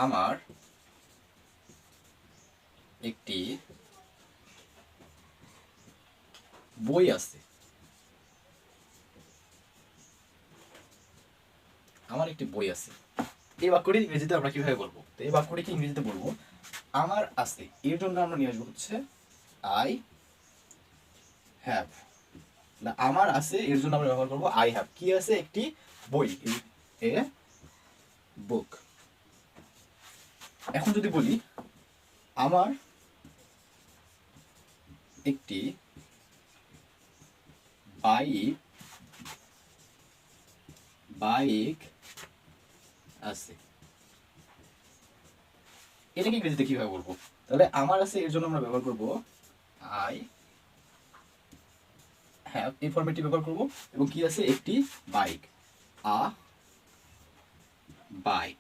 আমার একটি বই আছে। আমার একটি বই আছে। এই বাক্যটি ইংরেজিতে আমরা কিভাবে বলবো? তো এই বাক্যটিকে ইংরেজিতে বলবো আমার আছে। এর জন্য আমরা নিয়ে আসবো হচ্ছে আই হ্যাভ। না, আমার আছে এর জন্য আমরা ব্যবহার করবো আই হ্যাভ। কি আছে? একটি বই, এ বুক। এখন যদি বলি আমার একটি বাইক আছে, এটাকে ইংরেজিতে কিভাবে বলবো? তাহলে আমার আছে এর জন্য আমরা ব্যবহার করবো আই হ্যাভ, এই ফরম্যাটটি ব্যবহার করবো। এবং কি আছে? একটি বাইক, আ বাইক।